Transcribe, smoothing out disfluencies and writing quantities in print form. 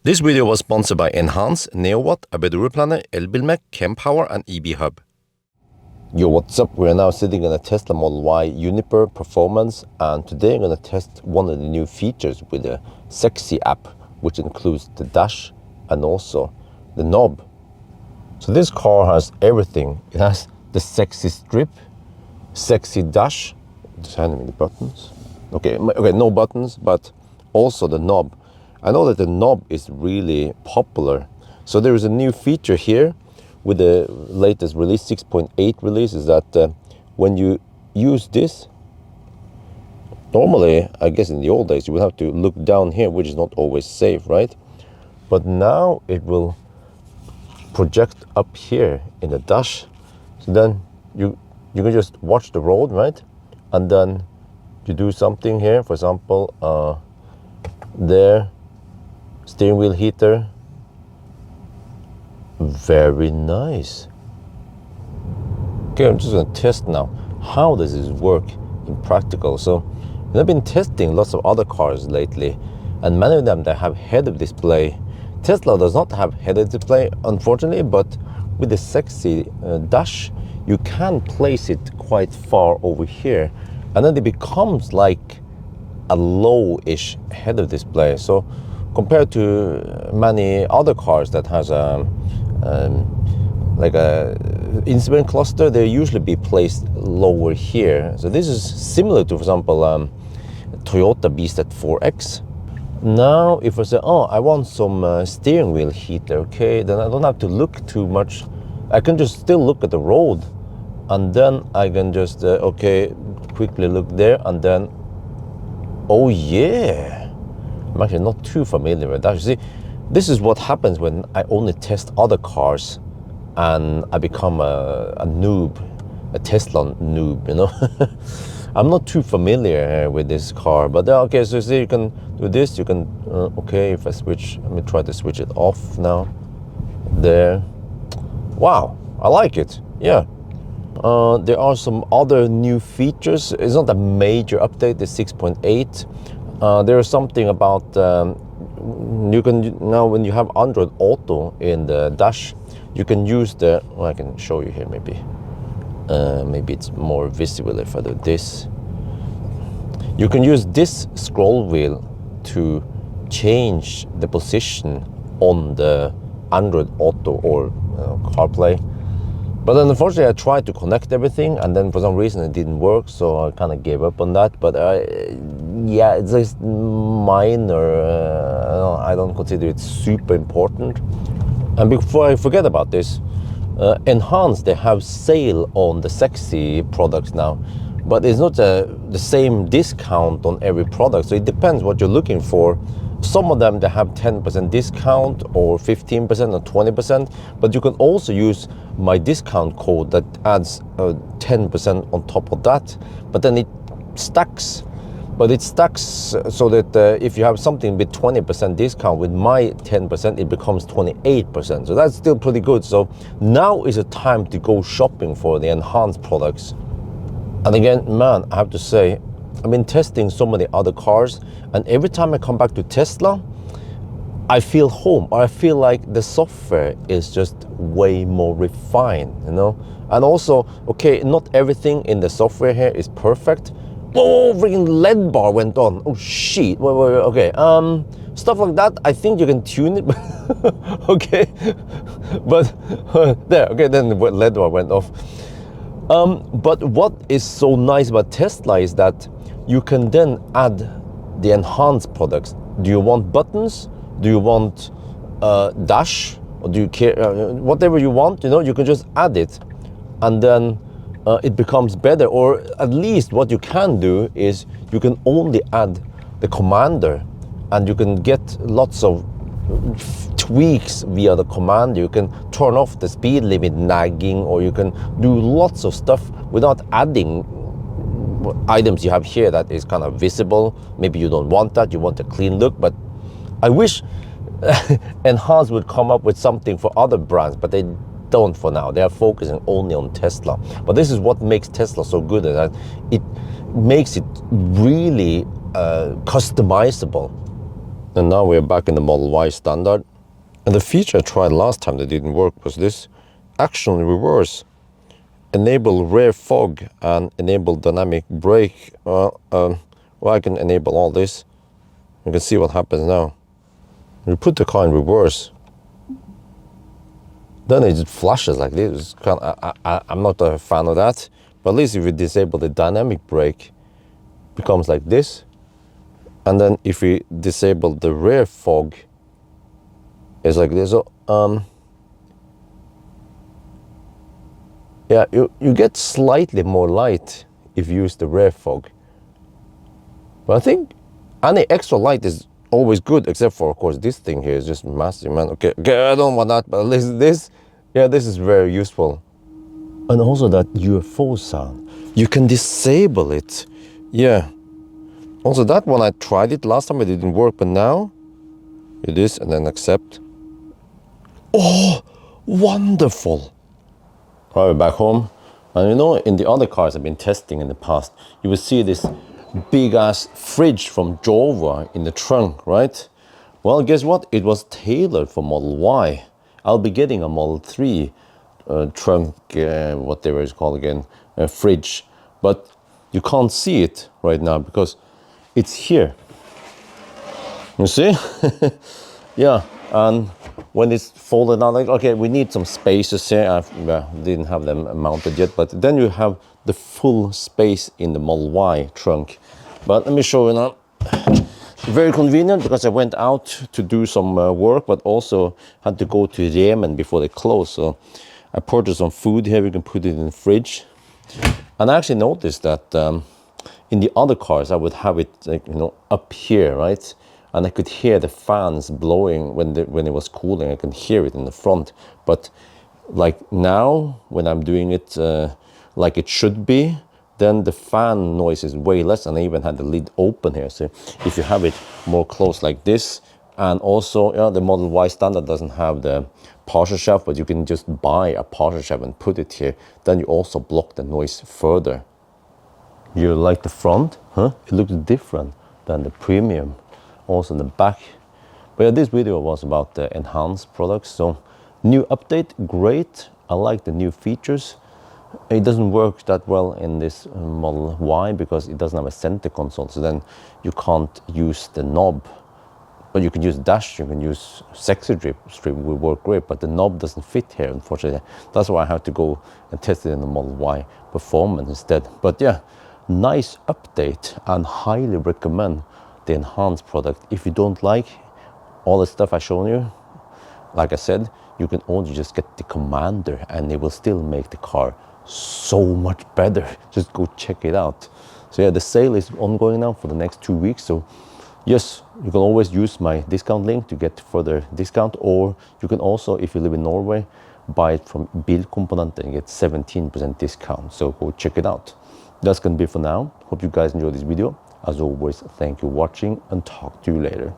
This video was sponsored by Enhance, NeoWatt, ABRP, Elbilmek, Kempower and EB Hub. Yo, what's up? We're now sitting in a Tesla Model Y Uniper Performance, and today I'm going to test one of the new features with the Sexy app, which includes the dash and also the knob. So this car has everything. It has the Sexy strip, Sexy dash. Just hand me the buttons. Okay, no buttons, but also the knob. I know that the knob is really popular. So there is a new feature here with the latest release, 6.8 release, is that when you use this, normally, I guess in the old days, you would have to look down here, which is not always safe, right? But now it will project up here in the dash. So then you can just watch the road, right? And then you do something here, for example, there, steering wheel heater. Very nice. Okay, I'm just gonna test now. How does this work in practical? So I've been testing lots of other cars lately, and many of them, they have head-up display. Tesla does not have head-up display, unfortunately, but with the Sexy dash, you can place it quite far over here, and then it becomes like a low-ish head-up display. So compared to many other cars that has like a instrument cluster, they usually be placed lower here. So this is similar to, for example, Toyota BZ4X. Now, if I say, oh, I want some steering wheel heater, okay, then I don't have to look too much. I can just still look at the road, and then I can just, okay, quickly look there, and then, oh yeah. I'm actually not too familiar with that. You see, this is what happens when I only test other cars and I become a noob, a Tesla noob, you know. I'm not too familiar with this car, but okay, so see, you can do this, you can, okay, if I switch, let me try to switch it off now. There. Wow, I like it, yeah. There are some other new features. It's not a major update, the 6.8. There is something about you can now, when you have Android Auto in the dash, you can use the, well, I can show you here maybe. Maybe it's more visible if I do this. You can use this scroll wheel to change the position on the Android Auto or CarPlay. But then unfortunately I tried to connect everything, and then for some reason it didn't work, so I kind of gave up on that. But yeah, it's just minor. I don't consider it super important. And before I forget about this, Enhance, they have sale on the Sexy products now, but it's not the same discount on every product. So it depends what you're looking for. Some of them, they have 10% discount or 15% or 20%, but you can also use my discount code that adds 10% on top of that. But then it stacks. But it stacks so that if you have something with 20% discount, with my 10%, it becomes 28%. So that's still pretty good. So now is a time to go shopping for the Enhanced products. And again, man, I have to say, I've been testing so many other cars, and every time I come back to Tesla, I feel home, or I feel like the software is just way more refined, you know? And also, okay, not everything in the software here is perfect. Oh, freaking LED bar went on. Oh shit, wait, okay. Stuff like that, I think you can tune it, okay? But, there, okay, then the LED bar went off. But what is so nice about Tesla is that you can then add the Enhanced products. Do you want buttons? Do you want dash? Or do you care? Whatever you want, you know, you can just add it, and then it becomes better. Or at least what you can do is you can only add the commander, and you can get lots of tweaks via the commander. You can turn off the speed limit nagging, or you can do lots of stuff without adding items you have here that is kind of visible. Maybe you don't want that, you want a clean look. But I wish Enhance would come up with something for other brands, but they don't for now. They are focusing only on Tesla. But this is what makes Tesla so good, that it makes it really customizable. And now we're back in the Model Y standard. And the feature I tried last time that didn't work was this action reverse. Enable rear fog and enable dynamic brake. Well, I can enable all this. You can see what happens now. You put the car in reverse, then it just flashes like this. I'm not a fan of that, but at least if you disable the dynamic brake, it becomes like this. And then if we disable the rear fog, it's like this. So yeah, you get slightly more light if you use the rear fog. But I think any extra light is always good, except for, of course, this thing here is just massive, man. Okay, I don't want that, but at least this, yeah, this is very useful. And also that UFO sound, you can disable it. Yeah. Also that one, I tried it last time, it didn't work, but now it is, and then accept. Oh, wonderful. Right, we're back home. And you know, in the other cars I've been testing in the past, you will see this big ass fridge from Jova in the trunk, right? Well, guess what? It was tailored for Model Y. I'll be getting a Model 3 trunk, whatever it's called again, fridge. But you can't see it right now because it's here. You see? Yeah, and when it's folded down, like, okay, we need some spaces here. I didn't have them mounted yet, but then you have the full space in the Model Y trunk. But let me show you now. Very convenient because I went out to do some work, but also had to go to Yemen before they close. So I purchased some food here. We can put it in the fridge. And I actually noticed that in the other cars, I would have it, like, you know, up here, right? And I could hear the fans blowing when it was cooling. I can hear it in the front. But like now, when I'm doing it like it should be, then the fan noise is way less, and I even had the lid open here. So if you have it more close like this, and also, yeah, the Model Y standard doesn't have the partial shaft, but you can just buy a partial shaft and put it here. Then you also block the noise further. You like the front? Huh? It looks different than the premium. Also in the back. But yeah, this video was about the enhanced products. So new update, great. I like the new features. It doesn't work that well in this Model Y because it doesn't have a center console, so then you can't use the knob. But you can use dash, you can use sexy strip will work great, but the knob doesn't fit here, unfortunately. That's why I have to go and test it in the Model Y Performance instead. But yeah, nice update, and highly recommend the enhanced product. If you don't like all the stuff I shown you, like I said, you can only just get the Commander and it will still make the car so much better. Just go check it out. So yeah, the sale is ongoing now for the next 2 weeks. So yes, you can always use my discount link to get further discount, or you can also, if you live in Norway, buy it from Bilkomponenter and get 17% discount. So go check it out. That's gonna be for now. Hope you guys enjoyed this video. As always, thank you for watching, and talk to you later.